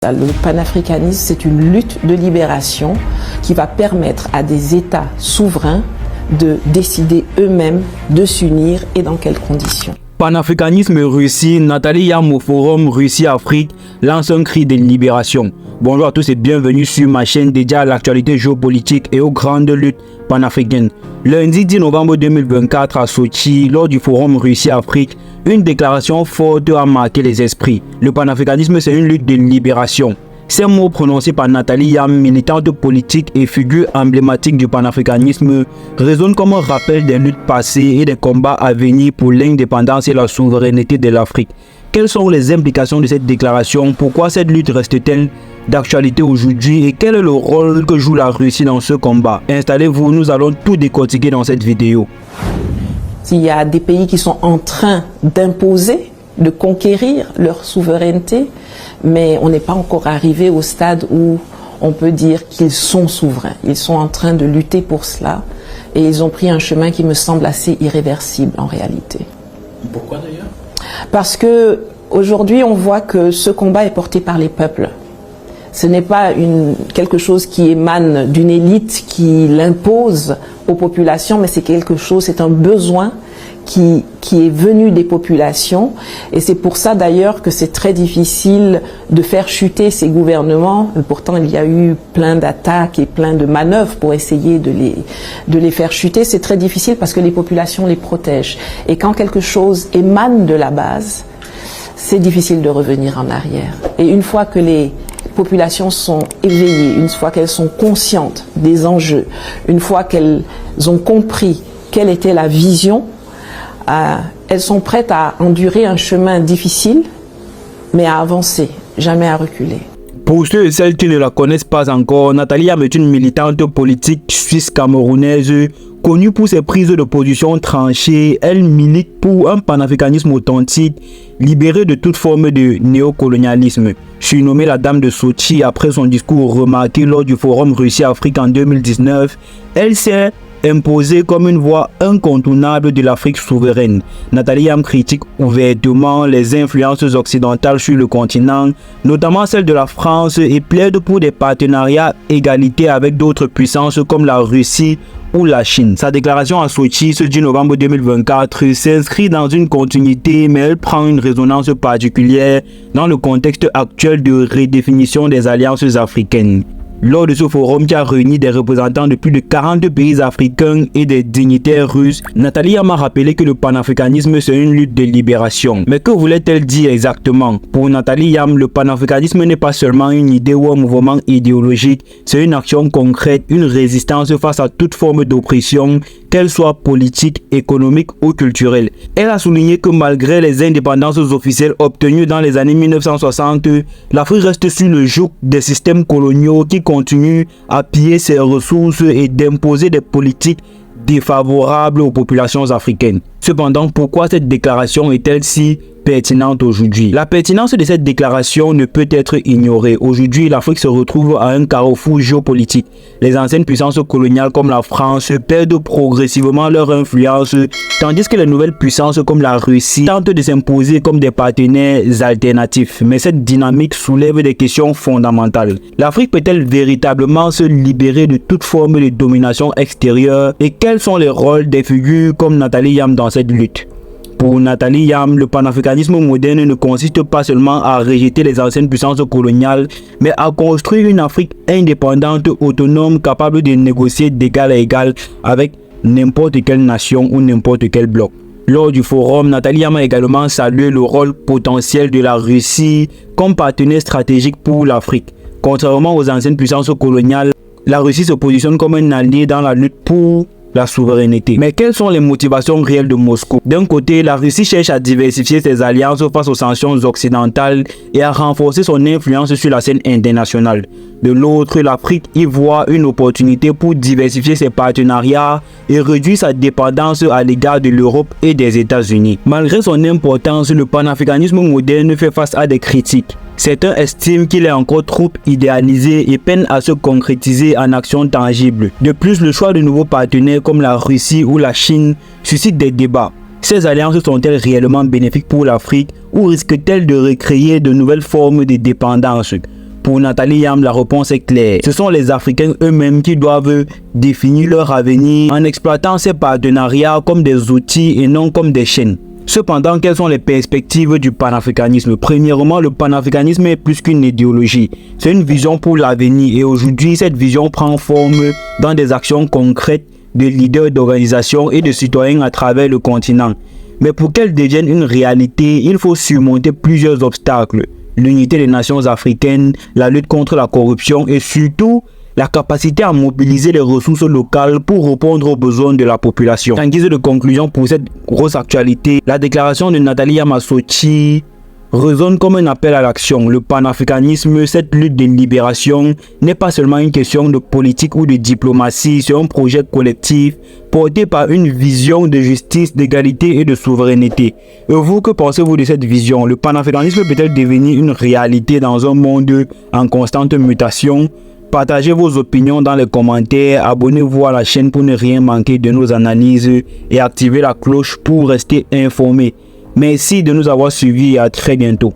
Le panafricanisme, c'est une lutte de libération qui va permettre à des États souverains de décider eux-mêmes de s'unir et dans quelles conditions. Panafricanisme Russie, Nathalie Yam au forum Russie-Afrique lance un cri de libération. Bonjour à tous et bienvenue sur ma chaîne dédiée à l'actualité géopolitique et aux grandes luttes panafricaines. Lundi 10 novembre 2024 à Sochi, lors du forum Russie-Afrique, une déclaration forte a marqué les esprits. Le panafricanisme, c'est une lutte de libération. Ces mots prononcés par Nathalie Yam, militante politique et figure emblématique du panafricanisme, résonnent comme un rappel des luttes passées et des combats à venir pour l'indépendance et la souveraineté de l'Afrique. Quelles sont les implications de cette déclaration? Pourquoi cette lutte reste-t-elle d'actualité aujourd'hui? Et quel est le rôle que joue la Russie dans ce combat? Installez-vous, nous allons tout décortiquer dans cette vidéo. Il y a des pays qui sont en train d'imposer, de conquérir leur souveraineté, mais on n'est pas encore arrivé au stade où on peut dire qu'ils sont souverains. Ils sont en train de lutter pour cela et ils ont pris un chemin qui me semble assez irréversible en réalité. Pourquoi d'ailleurs? Parce que aujourd'hui on voit que ce combat est porté par les peuples. Ce n'est pas quelque chose qui émane d'une élite qui l'impose aux populations, mais c'est c'est un besoin qui est venu des populations. Et c'est pour ça d'ailleurs que c'est très difficile de faire chuter ces gouvernements. Pourtant, il y a eu plein d'attaques et plein de manœuvres pour essayer de les faire chuter. C'est très difficile parce que les populations les protègent. Et quand quelque chose émane de la base, c'est difficile de revenir en arrière. Et une fois que les populations sont éveillées, une fois qu'elles sont conscientes des enjeux, une fois qu'elles ont compris quelle était la vision, elles sont prêtes à endurer un chemin difficile, mais à avancer, jamais à reculer. Pour ceux et celles qui ne la connaissent pas encore, Nathalie Yam est une militante politique suisse-camerounaise connue pour ses prises de position tranchées. Elle milite pour un panafricanisme authentique, libéré de toute forme de néocolonialisme. Surnommée la Dame de Sochi après son discours remarqué lors du forum Russie-Afrique en 2019, elle s'est imposée comme une voix incontournable de l'Afrique souveraine. Nathalie Yam critique ouvertement les influences occidentales sur le continent, notamment celles de la France, et plaide pour des partenariats égalité avec d'autres puissances comme la Russie ou la Chine. Sa déclaration à Sochi ce 10 novembre 2024 s'inscrit dans une continuité, mais elle prend une résonance particulière dans le contexte actuel de redéfinition des alliances africaines. Lors de ce forum qui a réuni des représentants de plus de 42 pays africains et des dignitaires russes, Nathalie Yam a rappelé que le panafricanisme c'est une lutte de libération. Mais que voulait-elle dire exactement? Pour Nathalie Yam, le panafricanisme n'est pas seulement une idée ou un mouvement idéologique, c'est une action concrète, une résistance face à toute forme d'oppression, qu'elle soit politique, économique ou culturelle. Elle a souligné que malgré les indépendances officielles obtenues dans les années 1960, l'Afrique reste sur le joug des systèmes coloniaux qui continuent à piller ses ressources et d'imposer des politiques défavorables aux populations africaines. Cependant, pourquoi cette déclaration est-elle si pertinente aujourd'hui? La pertinence de cette déclaration ne peut être ignorée. Aujourd'hui, l'Afrique se retrouve à un carrefour géopolitique. Les anciennes puissances coloniales comme la France perdent progressivement leur influence, tandis que les nouvelles puissances comme la Russie tentent de s'imposer comme des partenaires alternatifs. Mais cette dynamique soulève des questions fondamentales. L'Afrique peut-elle véritablement se libérer de toute forme de domination extérieure? Et quels sont les rôles des figures comme Nathalie Yam dans cette lutte? Pour Nathalie Yam, le panafricanisme moderne ne consiste pas seulement à rejeter les anciennes puissances coloniales, mais à construire une Afrique indépendante, autonome, capable de négocier d'égal à égal avec n'importe quelle nation ou n'importe quel bloc. Lors du forum, Nathalie Yam a également salué le rôle potentiel de la Russie comme partenaire stratégique pour l'Afrique. Contrairement aux anciennes puissances coloniales, la Russie se positionne comme un allié dans la lutte pour la souveraineté. Mais quelles sont les motivations réelles de Moscou? D'un côté, la Russie cherche à diversifier ses alliances face aux sanctions occidentales et à renforcer son influence sur la scène internationale. De l'autre, l'Afrique y voit une opportunité pour diversifier ses partenariats et réduire sa dépendance à l'égard de l'Europe et des États-Unis. Malgré son importance, le panafricanisme moderne fait face à des critiques. Certains estiment qu'il est encore trop idéalisé et peine à se concrétiser en actions tangibles. De plus, le choix de nouveaux partenaires comme la Russie ou la Chine suscite des débats. Ces alliances sont-elles réellement bénéfiques pour l'Afrique ou risquent-elles de recréer de nouvelles formes de dépendance? Pour Nathalie Yam, la réponse est claire. Ce sont les Africains eux-mêmes qui doivent définir leur avenir en exploitant ces partenariats comme des outils et non comme des chaînes. Cependant, quelles sont les perspectives du panafricanisme? Premièrement, le panafricanisme est plus qu'une idéologie. C'est une vision pour l'avenir et aujourd'hui, cette vision prend forme dans des actions concrètes de leaders d'organisations et de citoyens à travers le continent. Mais pour qu'elle devienne une réalité, il faut surmonter plusieurs obstacles. L'unité des nations africaines, la lutte contre la corruption et surtout la capacité à mobiliser les ressources locales pour répondre aux besoins de la population. En guise de conclusion pour cette grosse actualité, la déclaration de Nathalie Yam à Sochi résonne comme un appel à l'action. Le panafricanisme, cette lutte de libération, n'est pas seulement une question de politique ou de diplomatie, c'est un projet collectif porté par une vision de justice, d'égalité et de souveraineté. Et vous, que pensez-vous de cette vision? Le panafricanisme peut-elle devenir une réalité dans un monde en constante mutation? Partagez vos opinions dans les commentaires, abonnez-vous à la chaîne pour ne rien manquer de nos analyses et activez la cloche pour rester informé. Merci de nous avoir suivis et à très bientôt.